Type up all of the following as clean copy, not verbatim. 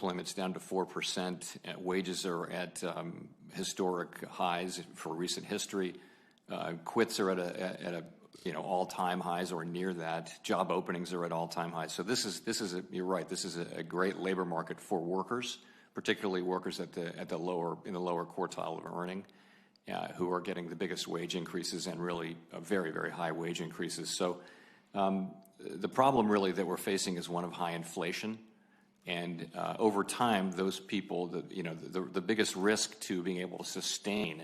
unemployment's down to 4%. Wages are at historic highs for recent history. Quits are at a all-time highs or near that. Job openings are at all-time highs. So you're right. This is a great labor market for workers, particularly workers in the lower quartile of earning, who are getting the biggest wage increases and really very, very high wage increases. So the problem really that we're facing is one of high inflation. And over time, those people, the biggest risk to being able to sustain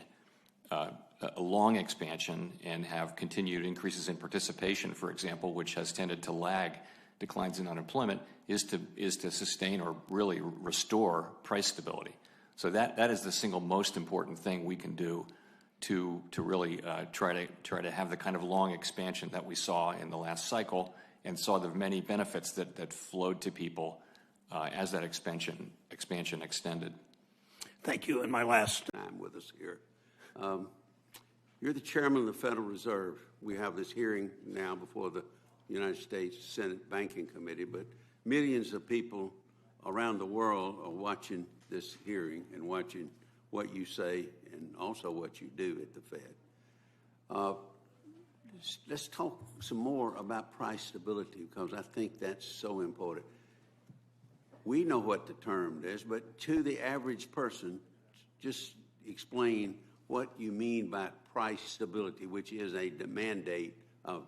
a long expansion and have continued increases in participation, for example, which has tended to lag declines in unemployment, is to sustain or really restore price stability. So that is the single most important thing we can do to really try to have the kind of long expansion that we saw in the last cycle and saw the many benefits that flowed to people as that expansion extended. Thank you. And my last time with us here. You're the chairman of the Federal Reserve. We have this hearing now before the United States Senate Banking Committee, but millions of people around the world are watching this hearing and watching what you say and also what you do at the Fed. Let's talk some more about price stability, because I think that's so important. We know what the term is, but to the average person, just explain what you mean by price stability, which is a mandate of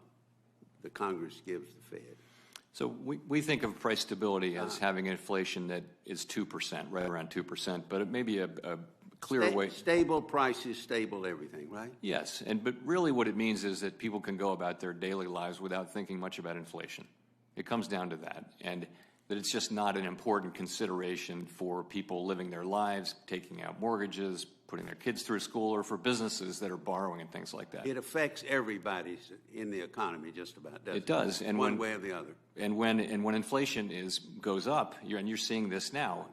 the Congress gives the Fed. So we think of price stability as having inflation that is 2%, right around 2%, but it may be a clearer way. Stable prices, stable everything, right? Yes, but really what it means is that people can go about their daily lives without thinking much about inflation. It comes down to that, and that it's just not an important consideration for people living their lives, taking out mortgages, putting their kids through school, or for businesses that are borrowing and things like that. It affects everybody in the economy just about, doesn't it? It does. And one way or the other. And when inflation goes up, and you're seeing this now,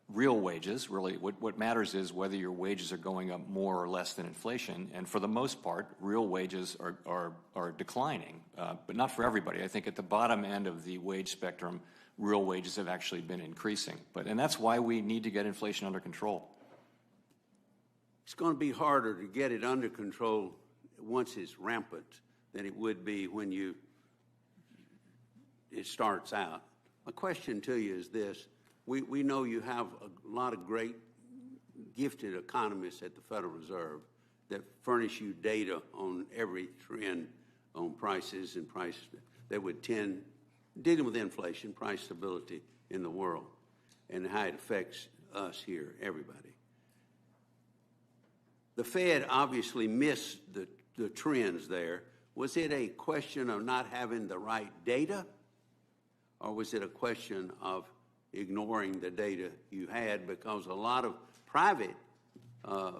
real wages, really, what matters is whether your wages are going up more or less than inflation. And for the most part, real wages are declining, but not for everybody. I think at the bottom end of the wage spectrum, real wages have actually been increasing. And that's why we need to get inflation under control. It's going to be harder to get it under control once it's rampant than it would be when it starts out. My question to you is this. We know you have a lot of great, gifted economists at the Federal Reserve that furnish you data on every trend on prices and prices that would tend, dealing with inflation, price stability in the world, and how it affects us here, everybody. The Fed obviously missed the trends there. Was it a question of not having the right data, or was it a question of ignoring the data you had? Because a lot of private, I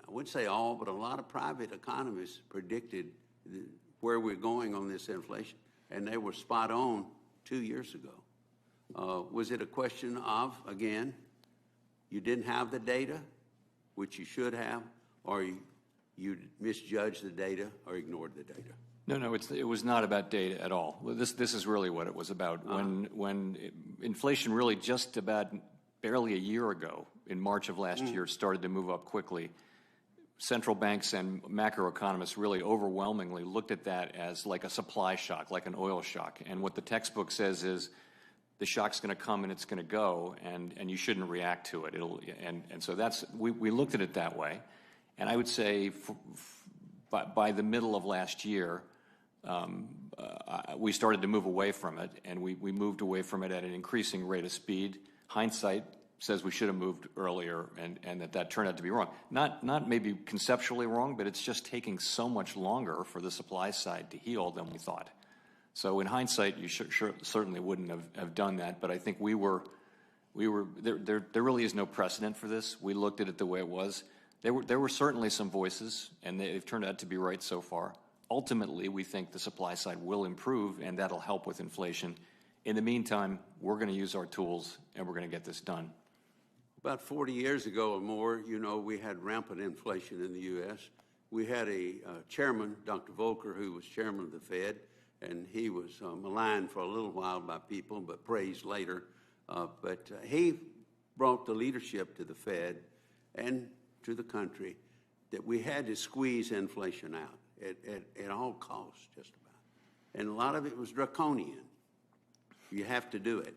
wouldn't say all, but a lot of private economists predicted where we're going on this inflation, and they were spot on 2 years ago. Was it a question of, again, you didn't have the data, which you should have, or you misjudged the data or ignored the data? No, it was not about data at all. This is really what it was about. When inflation really just about barely a year ago, in March of last year, started to move up quickly, central banks and macroeconomists really overwhelmingly looked at that as like a supply shock, like an oil shock. And what the textbook says is the shock's going to come and it's going to go, and you shouldn't react to it. And so we looked at it that way. And I would say by the middle of last year, we started to move away from it, and we moved away from it at an increasing rate of speed. Hindsight says we should have moved earlier, and that turned out to be wrong. Not maybe conceptually wrong, but it's just taking so much longer for the supply side to heal than we thought. So in hindsight, you certainly wouldn't have done that, but I think there really is no precedent for this. We looked at it the way it was. There were certainly some voices, and they've turned out to be right so far. Ultimately, we think the supply side will improve, and that'll help with inflation. In the meantime, we're going to use our tools, and we're going to get this done. About 40 years ago or more, we had rampant inflation in the U.S. We had a chairman, Dr. Volcker, who was chairman of the Fed, and he was maligned for a little while by people, but praised later. But he brought the leadership to the Fed and to the country that we had to squeeze inflation out at all costs, just about. And a lot of it was draconian. You have to do it.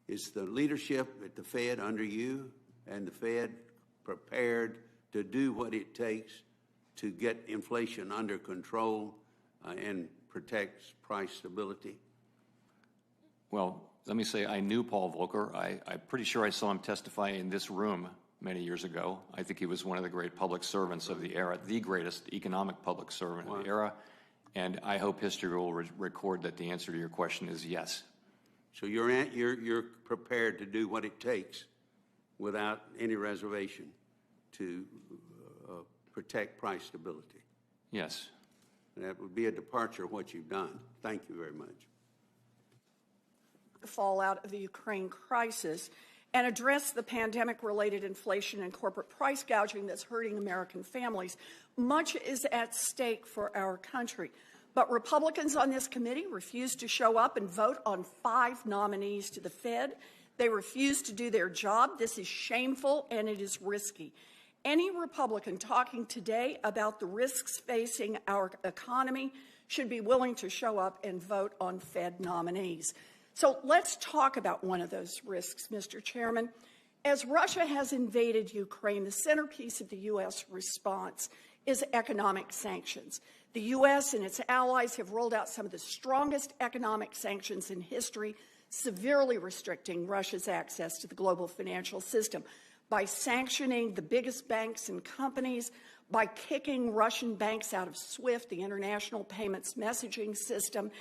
Is the leadership at the Fed under you and the Fed prepared to do what it takes to get inflation under control and protect price stability? Well, let me say I knew Paul Volcker. I'm pretty sure I saw him testify in this room many years ago. I think he was one of the great public servants of the era, the greatest economic public servant of the era. And I hope history will record that the answer to your question is yes. So you're prepared to do what it takes without any reservation to protect price stability? Yes. That would be a departure of what you've done. Thank you very much. The fallout of the Ukraine crisis and address the pandemic-related inflation and corporate price gouging that's hurting American families. Much is at stake for our country. But Republicans on this committee refuse to show up and vote on 5 nominees to the Fed. They refuse to do their job. This is shameful and it is risky. Any Republican talking today about the risks facing our economy should be willing to show up and vote on Fed nominees. So let's talk about one of those risks, Mr. Chairman. As Russia has invaded Ukraine, the centerpiece of the U.S. response is economic sanctions. The U.S. and its allies have rolled out some of the strongest economic sanctions in history, severely restricting Russia's access to the global financial system by sanctioning the biggest banks and companies, by kicking Russian banks out of SWIFT, the international payments messaging system,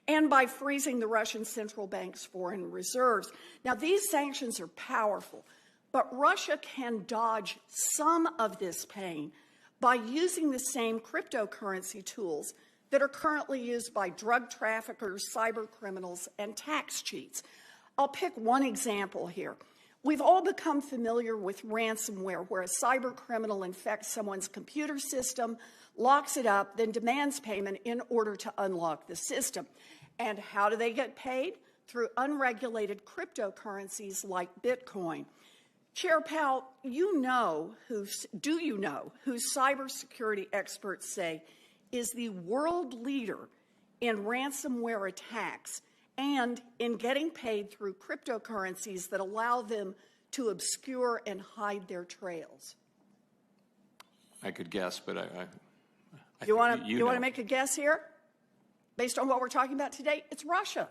and by freezing the Russian central bank's foreign reserves. Now, these sanctions are powerful, but Russia can dodge some of this pain by using the same cryptocurrency tools that are currently used by drug traffickers, cyber criminals, and tax cheats. I'll pick one example here. We've all become familiar with ransomware, where a cyber criminal infects someone's computer system, locks it up, then demands payment in order to unlock the system. And how do they get paid? Through unregulated cryptocurrencies like Bitcoin. Chair Powell, do you know who cybersecurity experts say is the world leader in ransomware attacks and in getting paid through cryptocurrencies that allow them to obscure and hide their trails? I could guess, but you want to make a guess here? Based on what we're talking about today, it's Russia.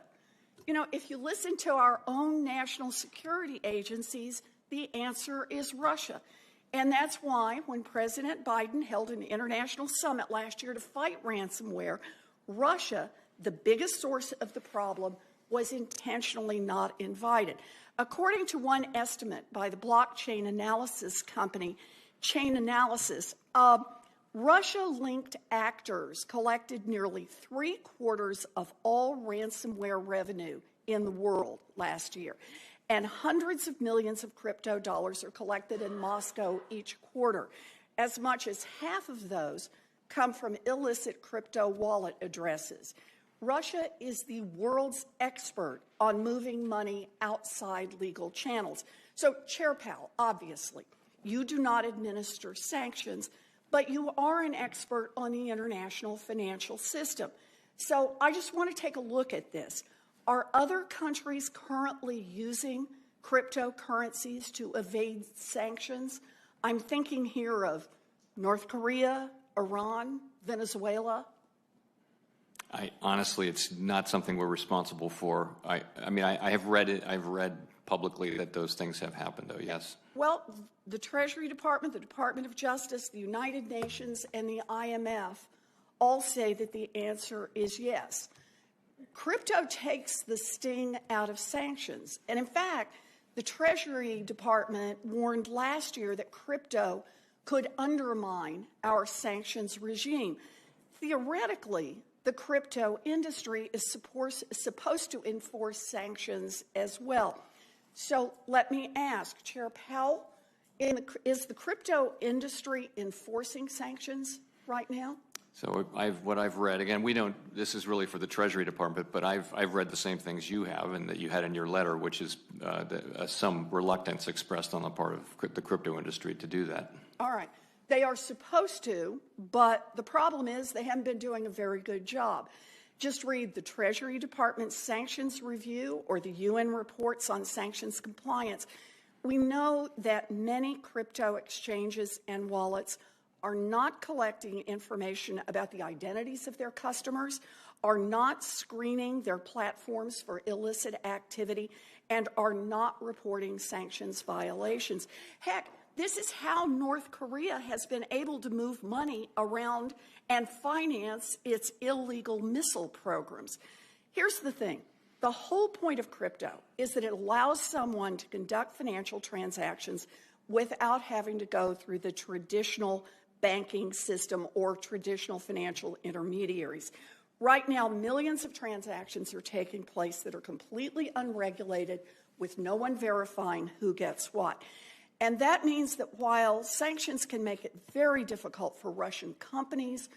You know, if you listen to our own national security agencies, the answer is Russia. And that's why when President Biden held an international summit last year to fight ransomware, Russia, the biggest source of the problem, was intentionally not invited. According to one estimate by the blockchain analysis company, Chainalysis, Russia-linked actors collected nearly 3/4 of all ransomware revenue in the world last year. And hundreds of millions of crypto dollars are collected in Moscow each quarter. As much as half of those come from illicit crypto wallet addresses. Russia is the world's expert on moving money outside legal channels. So, Chair Powell, obviously, you do not administer sanctions, but you are an expert on the international financial system. So I just want to take a look at this. Are other countries currently using cryptocurrencies to evade sanctions? I'm thinking here of North Korea, Iran, Venezuela. Honestly, it's not something we're responsible for. I mean, I have read it. I've read publicly that those things have happened, though, yes. Well, the Treasury Department, the Department of Justice, the United Nations, and the IMF all say that the answer is yes. Crypto takes the sting out of sanctions. And in fact, the Treasury Department warned last year that crypto could undermine our sanctions regime. Theoretically, the crypto industry is supposed to enforce sanctions as well. So let me ask, Chair Powell, is the crypto industry enforcing sanctions right now? So what I've read, again, this is really for the Treasury Department, but I've read the same things you have and that you had in your letter, which is some reluctance expressed on the part of the crypto industry to do that. All right. They are supposed to, but the problem is they haven't been doing a very good job. Just read the Treasury Department's sanctions review or the UN reports on sanctions compliance. We know that many crypto exchanges and wallets are not collecting information about the identities of their customers, are not screening their platforms for illicit activity, and are not reporting sanctions violations. Heck, this is how North Korea has been able to move money around and finance its illegal missile programs. Here's the thing. The whole point of crypto is that it allows someone to conduct financial transactions without having to go through the traditional banking system or traditional financial intermediaries. Right now, millions of transactions are taking place that are completely unregulated with no one verifying who gets what. And that means that while sanctions can make it very difficult for Russian companies,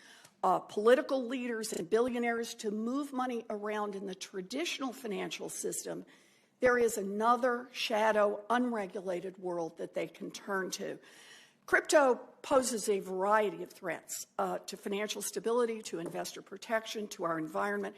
political leaders and billionaires to move money around in the traditional financial system, there is another shadow, unregulated world that they can turn to. Crypto poses a variety of threats to financial stability, to investor protection, to our environment.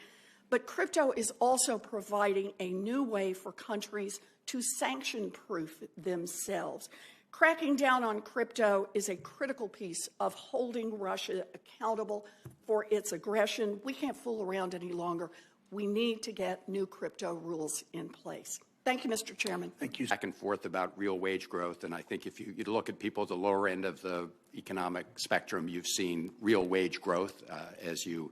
But crypto is also providing a new way for countries to sanction-proof themselves. Cracking down on crypto is a critical piece of holding Russia accountable for its aggression. We can't fool around any longer. We need to get new crypto rules in place. Thank you, Mr. Chairman. Thank you. Back and forth about real wage growth, and I think if you look at people at the lower end of the economic spectrum, you've seen real wage growth, as you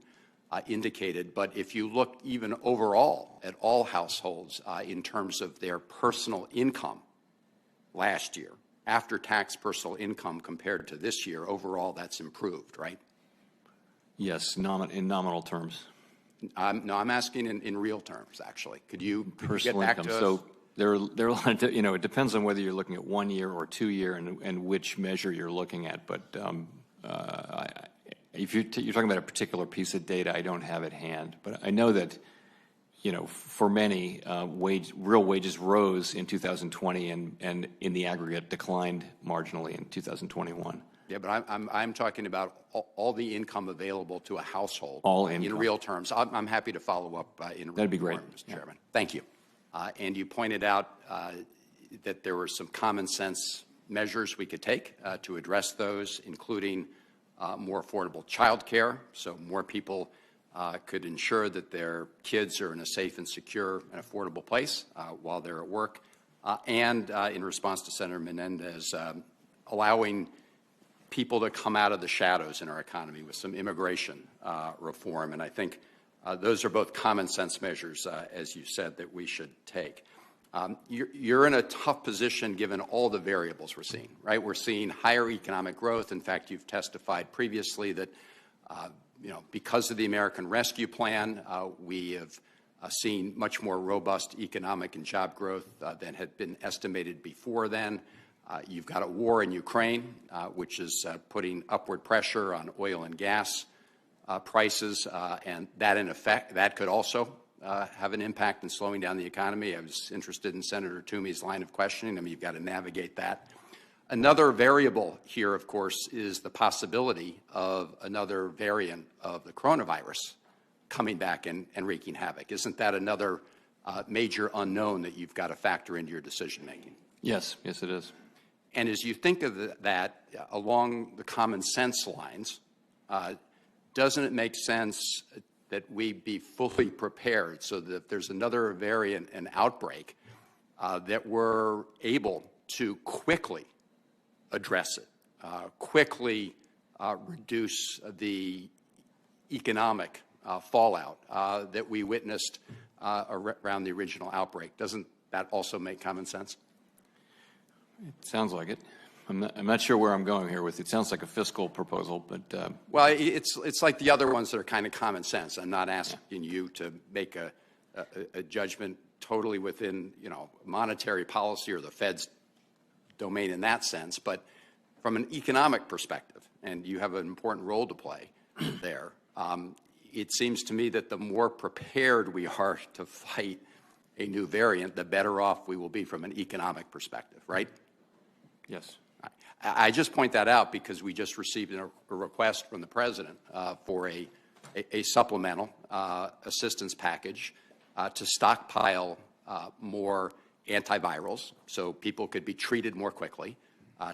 indicated. But if you look even overall at all households in terms of their personal income last year, after-tax personal income compared to this year, overall that's improved, right? Yes, in nominal terms. No, I'm asking in real terms, actually. Could you get Personal back income. to us? So there are a lot of, it depends on whether you're looking at 1 year or 2 year and which measure you're looking at. But if you're talking about a particular piece of data, I don't have at hand. But I know that, for many, real wages rose in 2020 and in the aggregate declined marginally in 2021. Yeah, but I'm talking about all the income available to a household. All income. In real terms. I'm happy to follow up in real That'd be great, Mr. Chairman. Thank you. And you pointed out that there were some common sense measures we could take to address those, including more affordable child care, so more people could ensure that their kids are in a safe and secure and affordable place while they're at work, and in response to Senator Menendez, allowing people to come out of the shadows in our economy with some immigration reform. And I think those are both common sense measures, as you said, that we should take. You're in a tough position given all the variables we're seeing, right? We're seeing higher economic growth. In fact, you've testified previously that, because of the American Rescue Plan, we have seen much more robust economic and job growth than had been estimated before then. You've got a war in Ukraine, which is putting upward pressure on oil and gas prices, and that, in effect, that could also have an impact in slowing down the economy. I was interested in Senator Toomey's line of questioning. I mean, you've got to navigate that. Another variable here, of course, is the possibility of another variant of the coronavirus coming back and wreaking havoc. Isn't that another major unknown that you've got to factor into your decision-making? Yes, yes, it is. And as you think of that along the common sense lines, doesn't it make sense that we be fully prepared so that if there's another variant and outbreak, that we're able to quickly address it, quickly reduce the economic fallout that we witnessed around the original outbreak? Doesn't that also make common sense? It sounds like it. I'm not sure where I'm going here with it. It sounds like a fiscal proposal, but well, it's like the other ones that are kind of common sense. I'm not asking you to make a judgment totally within monetary policy or the Fed's domain in that sense, but from an economic perspective, and you have an important role to play. there. It seems to me that the more prepared we are to fight a new variant, the better off we will be from an economic perspective, right? Yes. I just point that out because we just received a request from the President for a supplemental assistance package to stockpile more antivirals so people could be treated more quickly,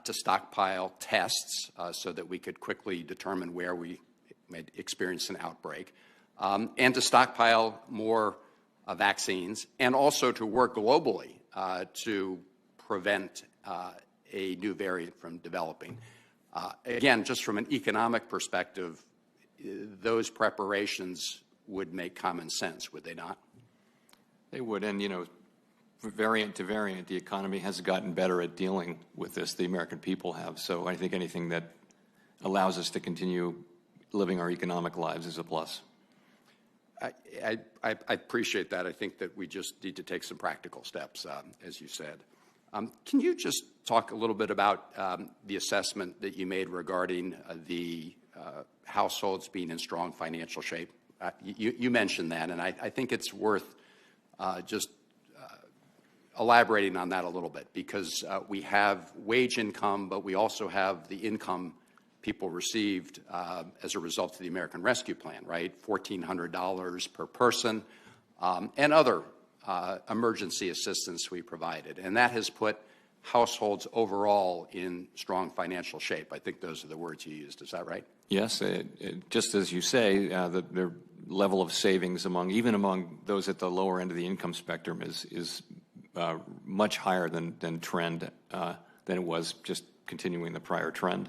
to stockpile tests so that we could quickly determine where we may experience an outbreak, and to stockpile more vaccines, and also to work globally to prevent a new variant from developing. Again, just from an economic perspective, those preparations would make common sense, would they not? They would, and variant to variant, the economy has gotten better at dealing with this. The American people have. So I think anything that allows us to continue living our economic lives is a plus. I appreciate that. I think that we just need to take some practical steps, as you said. Can you just talk a little bit about the assessment that you made regarding the households being in strong financial shape? You mentioned that, and I think it's worth just elaborating on that a little bit, because we have wage income, but we also have the income people received as a result of the American Rescue Plan, right? $1,400 per person, and other emergency assistance we provided. And that has put households overall in strong financial shape. I think those are the words you used. Is that right? Yes. Just as you say, the level of savings even among those at the lower end of the income spectrum is much higher than trend, than it was just continuing the prior trend.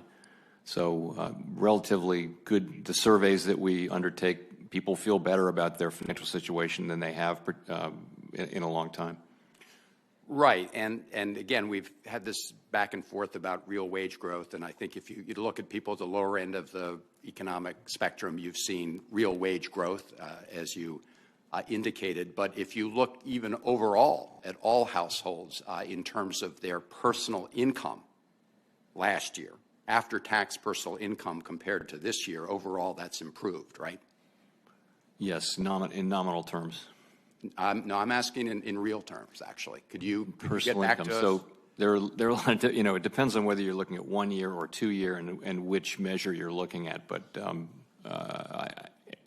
So relatively good. The surveys that we undertake, people feel better about their financial situation than they have in a long time. Right, and again, we've had this back and forth about real wage growth, and I think if you look at people at the lower end of the economic spectrum, you've seen real wage growth, as you indicated. But if you look even overall at all households in terms of their personal income last year, after-tax personal income compared to this year, overall that's improved, right? Yes, in nominal terms. No, I'm asking in real terms, actually. Could you Personal get back income. to us? So there are a lot of, it depends on whether you're looking at 1 year or 2 year and which measure you're looking at. But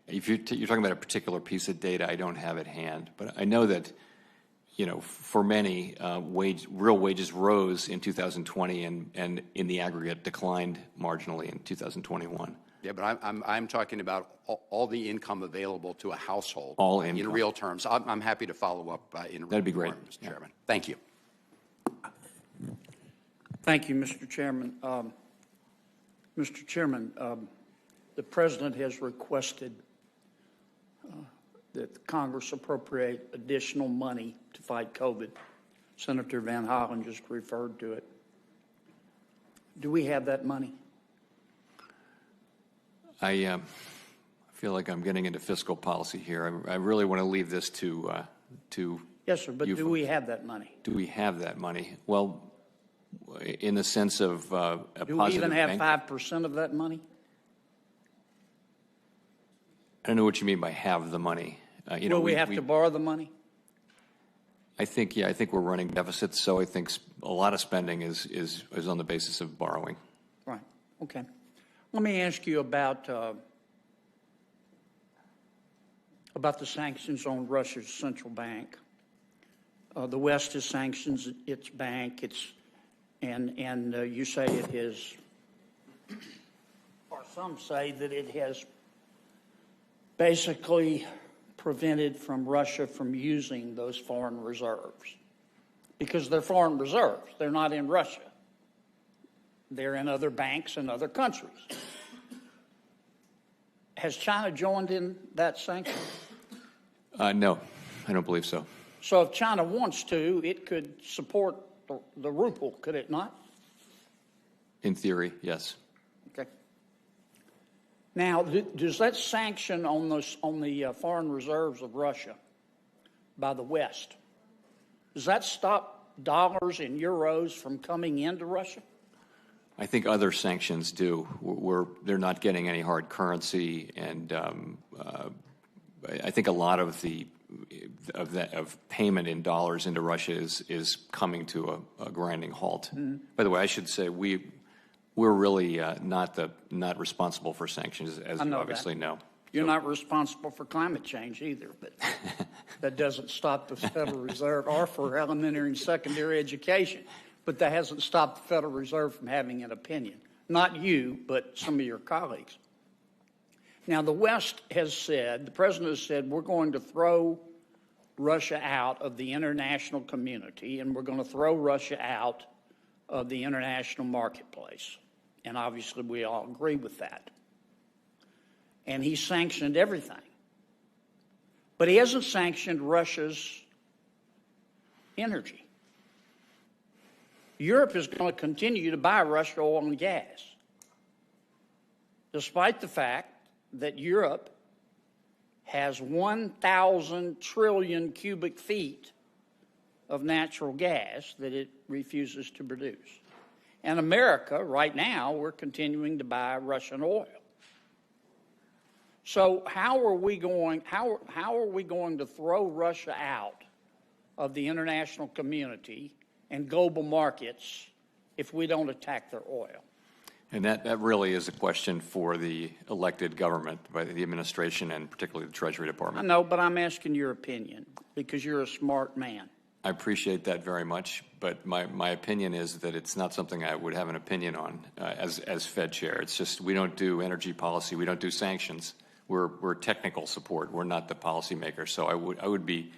if you're talking about a particular piece of data, I don't have at hand. But I know that, for many, real wages rose in 2020 and in the aggregate declined marginally in 2021. Yeah, but I'm talking about all the income available to a household. All income. In real terms. I'm happy to follow up in real That'd be great, form, Mr. Chairman. Thank you. Thank you, Mr. Chairman. Mr. Chairman, the President has requested that Congress appropriate additional money to fight COVID. Senator Van Hollen just referred to it. Do we have that money? I feel like I'm getting into fiscal policy here. I really want to leave this to Yes, sir, but you do we have that money? Do we have that money? Well, in the sense of a positive Do we even have bank, 5% of that money? I don't know what you mean by have the money. Will we have to borrow the money? I think we're running deficits, so I think a lot of spending is on the basis of borrowing. Right, okay. Let me ask you about the sanctions on Russia's central bank. The West has sanctioned its bank. And you say it is, or some say that it has basically prevented from Russia from using those foreign reserves, because they're foreign reserves. They're not in Russia. They're in other banks and other countries. Has China joined in that sanction? No, I don't believe so. So if China wants to, it could support the ruble, could it not? In theory, yes. Okay. Now, does that sanction on the foreign reserves of Russia by the West, does that stop dollars and euros from coming into Russia? I think other sanctions do. They're not getting any hard currency, and I think a lot of payment in dollars into Russia is coming to a grinding halt. By the way, I should say we're really not responsible for sanctions, as you obviously know. You're not responsible for climate change either, but that doesn't stop the Federal Reserve or for elementary and secondary education. But that hasn't stopped the Federal Reserve from having an opinion. Not you, but some of your colleagues. Now, the West has said, the president has said, we're going to throw Russia out of the international community, and we're going to throw Russia out of the international marketplace. And obviously, we all agree with that. And he sanctioned everything. But he hasn't sanctioned Russia's energy. Europe is going to continue to buy Russian oil and gas, despite the fact that Europe has 1,000 trillion cubic feet of natural gas that it refuses to produce. And America, right now, we're continuing to buy Russian oil. So how are we going to throw Russia out of the international community and global markets if we don't attack their oil? And that really is a question for the elected government, by the administration and particularly the Treasury I Department. know, but I'm asking your opinion because you're a smart man. I appreciate that very much, but my opinion is that it's not something I would have an opinion on as Fed chair. It's just we don't do energy policy, we don't do sanctions. We're technical support. We're not the policymaker. So it would be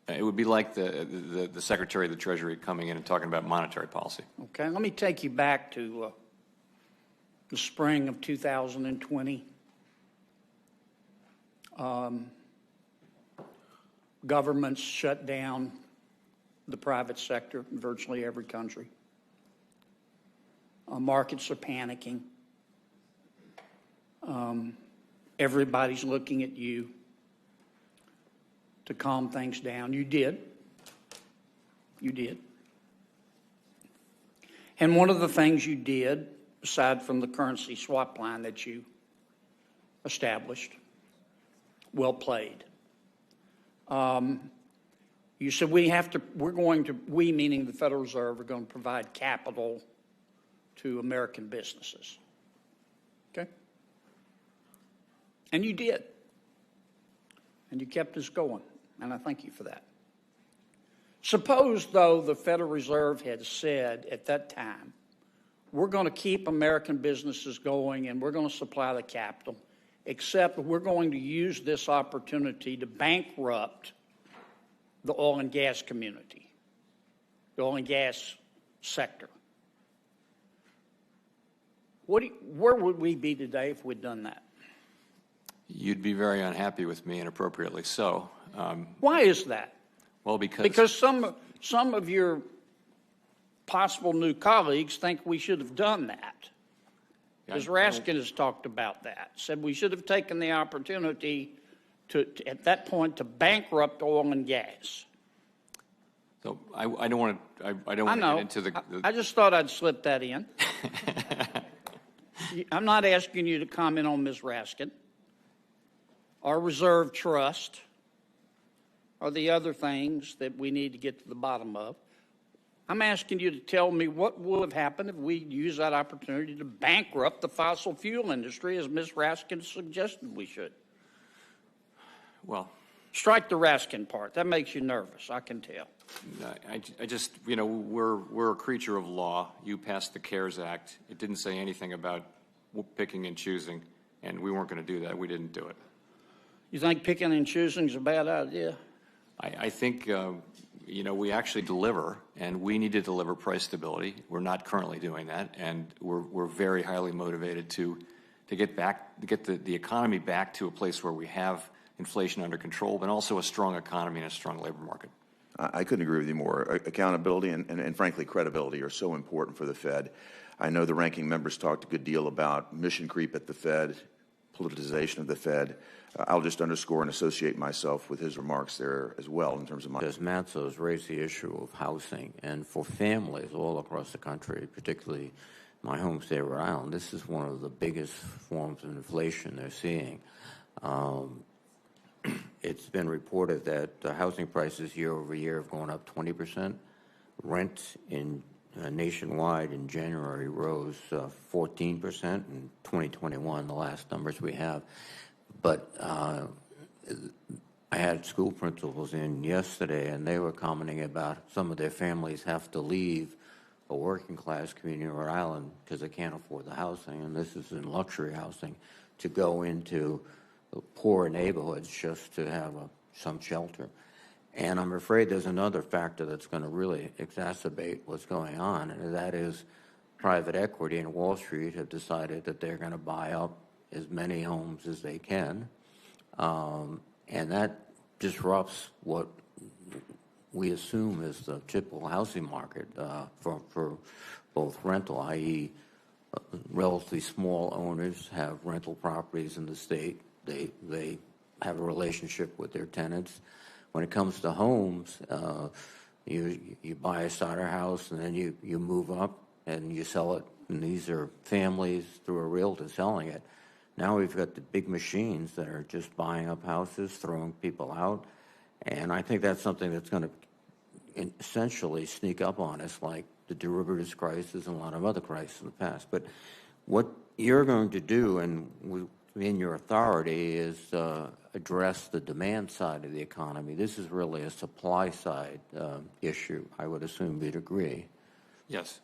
like the Secretary of the Treasury coming in and talking about monetary policy. Okay, let me take you back to the spring of 2020. Governments shut down the private sector in virtually every country. Markets are panicking. Everybody's looking at you to calm things down. You did. You did. And one of the things you did, aside from the currency swap line that you established, well played. You said we meaning the Federal Reserve, are going to provide capital to American businesses. Okay? And you did. And you kept us going. And I thank you for that. Suppose, though, the Federal Reserve had said at that time, we're going to keep American businesses going and we're going to supply the capital, except we're going to use this opportunity to bankrupt the oil and gas community, the oil and gas sector. Where would we be today if we'd done that? You'd be very unhappy with me, and appropriately so. Why is that? Well, because some of your possible new colleagues think we should have done that. Ms. Raskin has talked about that, said we should have taken the opportunity to at that point to bankrupt oil and gas. So I don't want to get into the I just thought I'd slip that in. I'm not asking you to comment on Ms. Raskin, our reserve trust, or the other things that we need to get to the bottom of. I'm asking you to tell me what would have happened if we used that opportunity to bankrupt the fossil fuel industry, as Ms. Raskin suggested we should. Well, strike the Raskin part. That makes you nervous, I can tell. I just, we're a creature of law. You passed the CARES Act. It didn't say anything about picking and choosing, and we weren't going to do that. We didn't do it. You think picking and choosing is a bad idea? I think, we actually deliver, and we need to deliver price stability. We're not currently doing that, and we're very highly motivated to get the economy back to a place where we have inflation under control, but also a strong economy and a strong labor market. I couldn't agree with you more. Accountability and frankly, credibility are so important for the Fed. I know the ranking members talked a good deal about mission creep at the Fed, politicization of the Fed. I'll just underscore and associate myself with his remarks there as well in terms of my... As Matzos raised the issue of housing, and for families all across the country, particularly my home state of Rhode Island, this is one of the biggest forms of inflation they're seeing. It's been reported that housing prices year over year have gone up 20%. Rent in nationwide in January rose 14% in 2021, the last numbers we have. But I had school principals in yesterday, and they were commenting about some of their families have to leave a working class community in Rhode Island because they can't afford the housing, and this is in luxury housing, to go into poor neighborhoods just to have some shelter. And I'm afraid there's another factor that's going to really exacerbate what's going on, and that is private equity and Wall Street have decided that they're going to buy up as many homes as they can, and that disrupts what we assume is the typical housing market for both rental, i.e. Relatively small owners have rental properties in the state. They have a relationship with their tenants. When it comes to homes, you buy a starter house and then you move up and you sell it. And these are families through a realtor selling it. Now we've got the big machines that are just buying up houses, throwing people out. And I think that's something that's going to essentially sneak up on us like the derivatives crisis and a lot of other crises in the past. But what you're going to do, and in your authority, is address the demand side of the economy. This is really a supply side issue. I would assume you'd agree. Yes.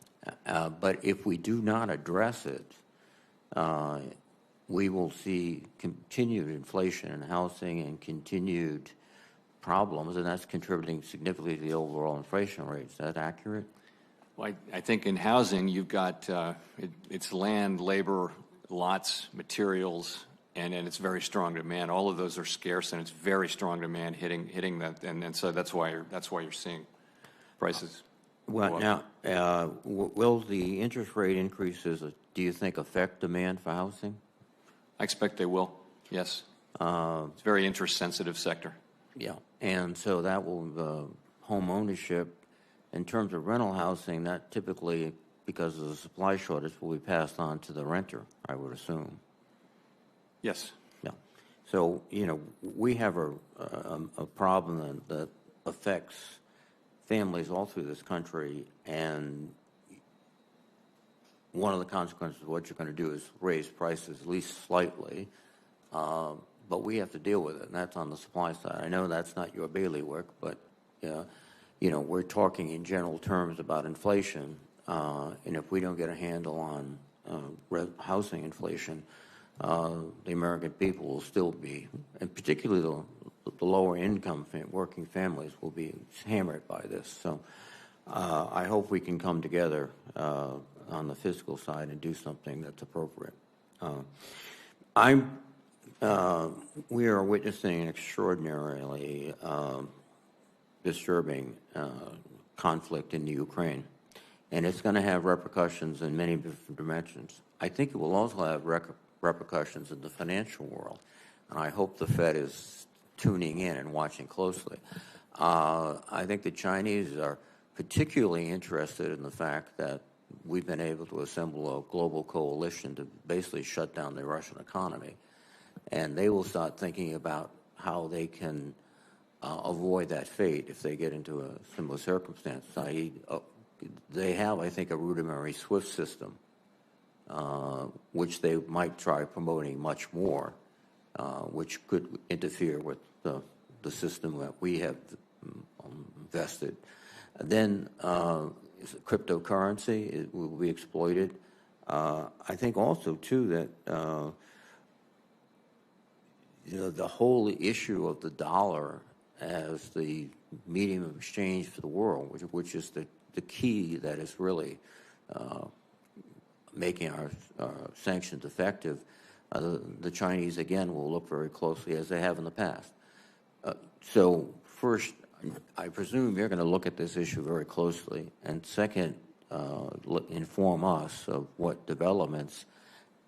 But if we do not address it, we will see continued inflation in housing and continued problems, and that's contributing significantly to the overall inflation rate. Is that accurate? Well, I think in housing, you've got it's land, labor, lots, materials, and it's very strong demand. All of those are scarce, and it's very strong demand hitting that, and so that's why you're seeing prices. Well, now, will the interest rate increases, do you think, affect demand for housing? I expect they will. Yes. It's a very interest-sensitive sector. Yeah, and so that will home ownership. In terms of rental housing, that typically, because of the supply shortage, will be passed on to the renter, I would assume. Yes. Yeah. So, we have a problem that affects families all through this country, and one of the consequences of what you're going to do is raise prices at least slightly, but we have to deal with it, and that's on the supply side. I know that's not your bailiwick, but we're talking in general terms about inflation, and if we don't get a handle on housing inflation, the American people will still be, and particularly the lower income working families, will be hammered by this. So I hope we can come together on the fiscal side and do something that's appropriate. We are witnessing an extraordinarily disturbing conflict in the Ukraine, and it's going to have repercussions in many different dimensions. I think it will also have repercussions in the financial world, and I hope the Fed is tuning in and watching closely. I think the Chinese are particularly interested in the fact that we've been able to assemble a global coalition to basically shut down the Russian economy, and they will start thinking about how they can avoid that fate if they get into a similar circumstance. They have, I think, a rudimentary SWIFT system, which they might try promoting much more, which could interfere with the system that we have invested. Then cryptocurrency, it will be exploited. I think also, too, that the whole issue of the dollar as the medium of exchange for the world, which is the key that is really making our sanctions effective, the Chinese, again, will look very closely as they have in the past. So first, I presume you're going to look at this issue very closely, and second, inform us of what developments,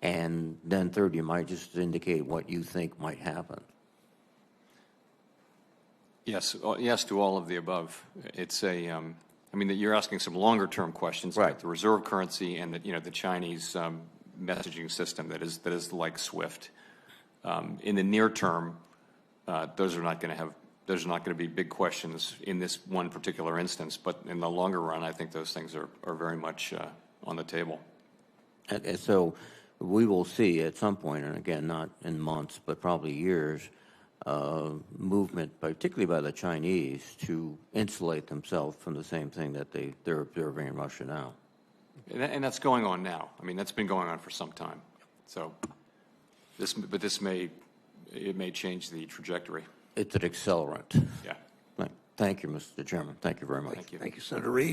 and then third, you might just indicate what you think might happen. Yes, yes to all of the above. It's I mean, that you're asking some longer-term questions Right. about the reserve currency and the Chinese messaging system that is like SWIFT. In the near term, those are not going to be big questions in this one particular instance. But in the longer run, I think those things are very much on the table. And so we will see at some point, and again, not in months, but probably years, movement, particularly by the Chinese, to insulate themselves from the same thing that they're observing in Russia now. And that's going on now. I mean, that's been going on for some time. So, this may change the trajectory. It's an accelerant. Yeah. Thank you, Mr. Chairman. Thank you very much. Thank you. Thank you, Senator Reid.